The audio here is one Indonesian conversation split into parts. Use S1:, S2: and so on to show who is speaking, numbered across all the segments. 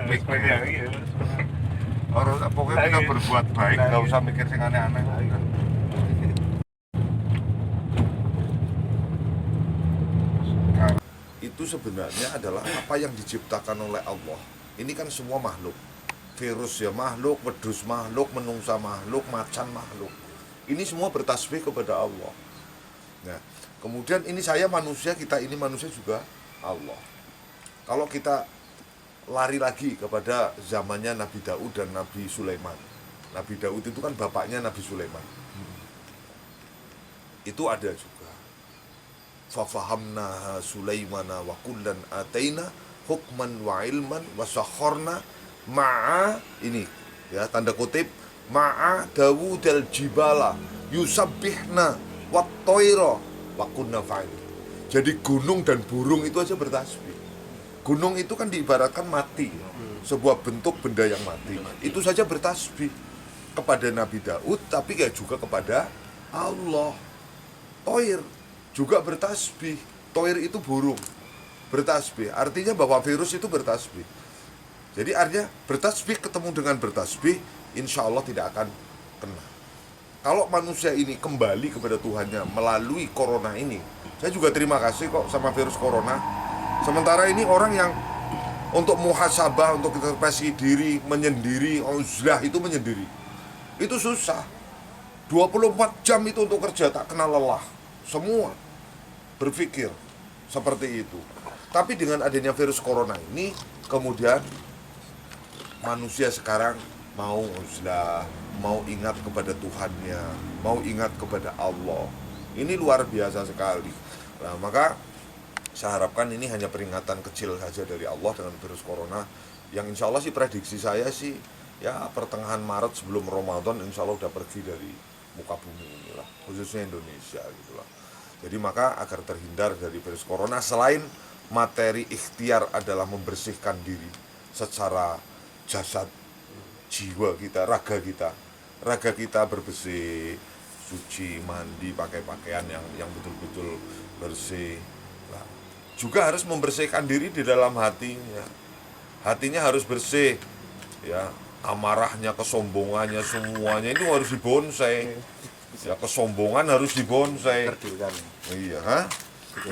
S1: baik. Orang pokoknya kita berbuat baik, nggak usah mikir sing aneh-aneh. Itu sebenarnya adalah apa yang diciptakan oleh Allah. Ini kan semua makhluk. Virus ya makhluk, wedus makhluk, menungsa makhluk, macan makhluk. Ini semua bertasbih kepada Allah. Nah, kemudian ini saya manusia, kita ini manusia juga Allah. Kalau kita lari lagi kepada zamannya Nabi Daud dan Nabi Sulaiman. Nabi Daud itu kan bapaknya Nabi Sulaiman. Itu ada juga. Fafahamna Sulaimana wa kullan ataina hukman wa ilman wa sakharna ma'a ini ya tanda kutip ma'a Dawud al-jibala yusabbihna wat toiro wa kunna fa'il. Jadi gunung dan burung itu aja bertasbih. Gunung itu kan diibaratkan mati, sebuah bentuk benda yang mati. Itu saja bertasbih kepada Nabi Daud, tapi ya juga kepada Allah. Toir juga bertasbih. Toir itu burung, bertasbih. Artinya bahwa virus itu bertasbih. Jadi artinya bertasbih ketemu dengan bertasbih, insya Allah tidak akan kena. Kalau manusia ini kembali kepada Tuhannya melalui corona ini, saya juga terima kasih kok sama virus corona. Sementara ini orang yang untuk muhasabah, untuk introspeksi diri, menyendiri, uzlah itu menyendiri. Itu susah. 24 jam itu untuk kerja tak kenal lelah. Semua berpikir seperti itu. Tapi dengan adanya virus corona ini, kemudian manusia sekarang mau uzlah, mau ingat kepada Tuhannya, mau ingat kepada Allah. Ini luar biasa sekali. Nah, maka saya harapkan ini hanya peringatan kecil saja dari Allah dengan virus corona yang insya Allah sih prediksi saya sih ya pertengahan Maret sebelum Ramadan insya Allah udah pergi dari muka bumi inilah, khususnya Indonesia gitulah. Jadi maka agar terhindar dari virus corona, selain materi ikhtiar adalah membersihkan diri secara jasad, jiwa kita, raga kita bersih, suci, mandi, pakai pakaian yang betul-betul bersih. Juga harus membersihkan diri di dalam hatinya. Hatinya harus bersih. Ya, amarahnya, kesombongannya, semuanya itu harus dibonsai. Ya, kesombongan harus dibonsai. Iya, ha?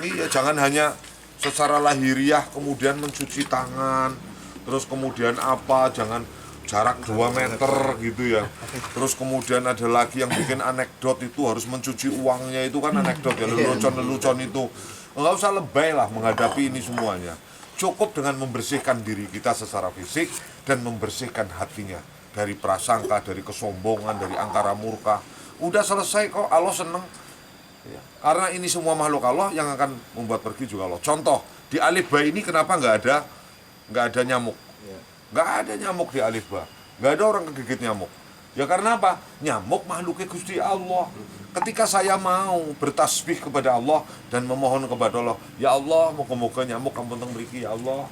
S1: Iya, jangan hanya secara lahiriah kemudian mencuci tangan, terus kemudian apa, jangan jarak 2 meter gitu ya. Terus kemudian ada lagi yang bikin anekdot itu harus mencuci uangnya, itu kan anekdot ya, lelucon-lelucon itu. Nggak usah lebay lah menghadapi ini semuanya. Cukup dengan membersihkan diri kita secara fisik dan membersihkan hatinya dari prasangka, dari kesombongan, dari angkara murka. Udah selesai kok, Allah seneng. Ya. Karena ini semua makhluk Allah yang akan membuat pergi juga Allah. Contoh, di Alif Ba ini kenapa nggak ada nyamuk? Nggak ada nyamuk di Alif Ba. Nggak ada orang kegigit nyamuk. Ya karena apa? Nyamuk makhluknya Gusti Allah. Ketika saya mau bertasbih kepada Allah dan memohon kepada Allah, ya Allah, moga-moga nyamuk kampung mriki ya Allah.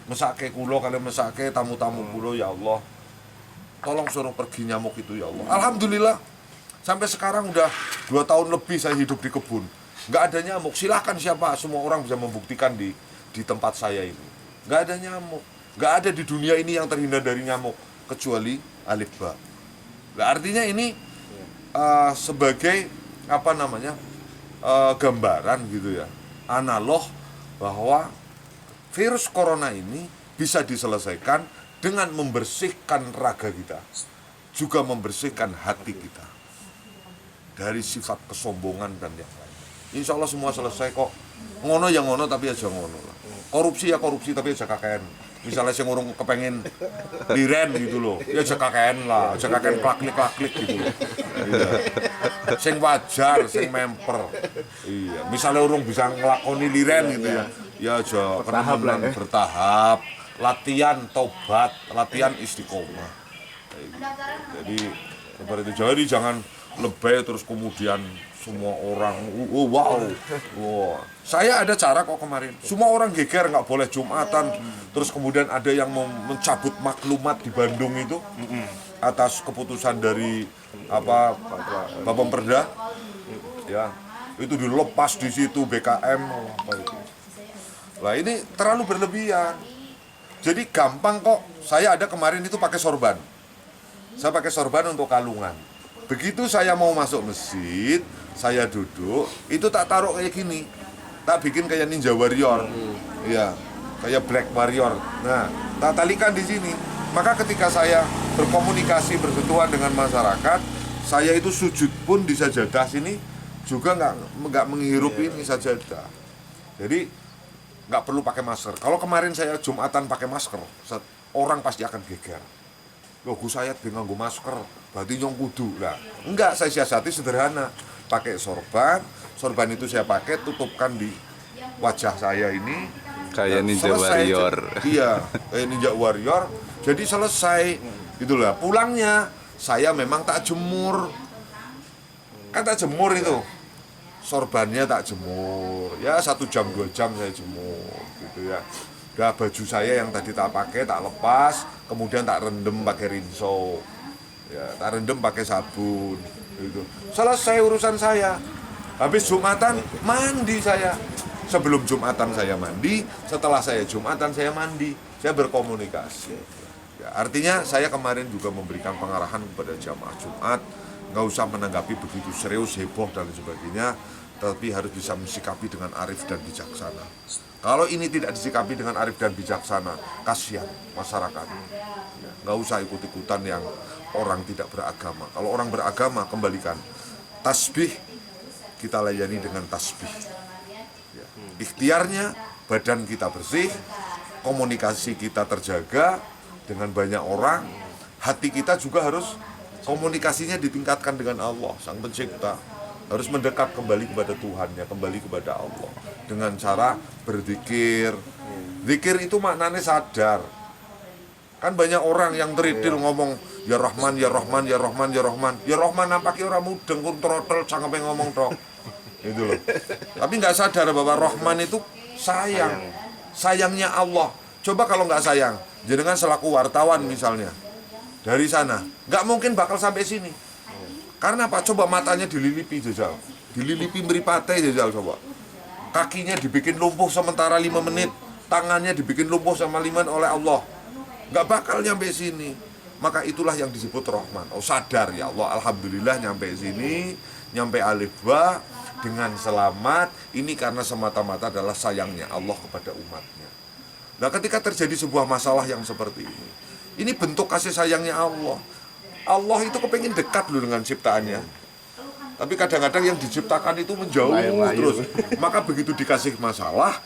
S1: Mesake kula kalian mesake tamu-tamu kula ya Allah. Tolong suruh pergi nyamuk itu ya Allah. Alhamdulillah. Sampai sekarang udah 2 tahun lebih saya hidup di kebun. Nggak ada nyamuk. Silahkan siapa, semua orang bisa membuktikan di tempat saya ini. Nggak ada nyamuk. Nggak ada di dunia ini yang terhindar dari nyamuk kecuali Alif Ba. Nah, artinya ini sebagai apa namanya gambaran gitu ya, analog bahwa virus corona ini bisa diselesaikan dengan membersihkan raga kita, juga membersihkan hati kita dari sifat kesombongan dan yang lain. Insya Allah semua selesai kok. Ngono ya ngono tapi aja ngono lah. Korupsi ya korupsi tapi aja kakean. Misalnya sing urung kepengen liren gitu loh, ya aja kakean lah, aja kakean klaklik gitu loh. Iya. Sing wajar, sing memper. Iya, misalnya urung bisa ngelakoni liren gitu ya. Ya aja kenemenan bertahap, latihan tobat, latihan istiqomah. Jadi seperti itu. Jadi jangan lebay terus kemudian semua orang wow. Saya ada cara kok kemarin. Semua orang geger nggak boleh Jumatan. Terus kemudian ada yang mau mencabut maklumat di Bandung itu atas keputusan dari apa Bapak Perda. Ya, itu dilepas di situ BKM. Lah ini terlalu berlebihan. Jadi gampang kok. Saya ada kemarin itu pakai sorban. Saya pakai sorban untuk kalungan. Begitu saya mau masuk masjid, saya duduk, itu tak taruh kayak gini. Tak bikin kayak Ninja Warrior. Iya, kayak Black Warrior. Nah, tak talikan di sini. Maka ketika saya berkomunikasi, bersentuhan dengan masyarakat, saya itu sujud pun di sajadah sini juga nggak menghirup ini sajadah. Jadi nggak perlu pakai masker. Kalau kemarin saya Jumatan pakai masker, orang pasti akan geger. Loh, Gus Hayat nganggo masker, berarti nyong kudu lah. Enggak, saya siasati sederhana. Pakai sorban itu saya pakai, tutupkan di wajah saya ini.
S2: Kayak Ninja Warrior.
S1: Iya, kayak Ninja Warrior. Jadi selesai, itulah. Pulangnya saya memang tak jemur. Kan tak jemur itu. Sorbannya tak jemur, ya 1 jam 2 jam saya jemur gitu ya. Udah baju saya yang tadi tak pakai tak lepas, kemudian tak rendem pakai rinso, ya tak rendem pakai sabun gitu. Selesai urusan saya. Habis Jumatan mandi saya. Sebelum Jumatan saya mandi, setelah saya Jumatan saya mandi, saya berkomunikasi. Ya, artinya saya kemarin juga memberikan pengarahan kepada jamaah Jumat, nggak usah menanggapi begitu serius, heboh dan sebagainya, tapi harus bisa mensikapi dengan arif dan bijaksana. Kalau ini tidak disikapi dengan arif dan bijaksana, kasihan masyarakat. Ya, nggak usah ikut-ikutan yang orang tidak beragama. Kalau orang beragama, kembalikan. Tasbih, kita layani dengan tasbih. Ya. Ikhtiarnya, badan kita bersih, komunikasi kita terjaga dengan banyak orang, hati kita juga harus komunikasinya ditingkatkan dengan Allah, Sang Pencipta. Harus mendekat kembali kepada Tuhannya, kembali kepada Allah. Dengan cara berzikir. Zikir itu maknanya sadar. Kan banyak orang yang teritil ngomong, Ya Rahman, Ya Rahman, Ya Rahman, Ya Rahman. Ya Rahman nampaknya orang mudeng, trotol, sampai ngomong tok. Itu loh. Tapi nggak sadar bahwa Rahman itu sayang. Sayangnya Allah. Coba kalau nggak sayang, jenengan selaku wartawan misalnya, dari sana, nggak mungkin bakal sampai sini. Karena apa? Coba matanya dililipi jajal, dililipi meripate jajal coba. Kakinya dibikin lumpuh sementara 5 menit, tangannya dibikin lumpuh sama 5 oleh Allah. Nggak bakal nyampe sini. Maka itulah yang disebut Rahman. Oh sadar ya Allah, alhamdulillah nyampe sini, nyampe alif ba dengan selamat. Ini karena semata-mata adalah sayangnya Allah kepada umatnya. Nah ketika terjadi sebuah masalah yang seperti ini bentuk kasih sayangnya Allah. Allah itu kepengen dekat loh dengan ciptaannya. Tapi kadang-kadang yang diciptakan itu menjauh terus. Maka begitu dikasih masalah,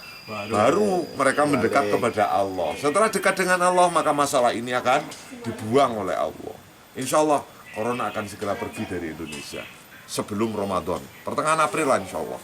S1: baru mereka mendekat kepada Allah. Setelah dekat dengan Allah, maka masalah ini akan dibuang oleh Allah. Insya Allah, Corona akan segera pergi dari Indonesia sebelum Ramadan. Pertengahan April lah insya Allah.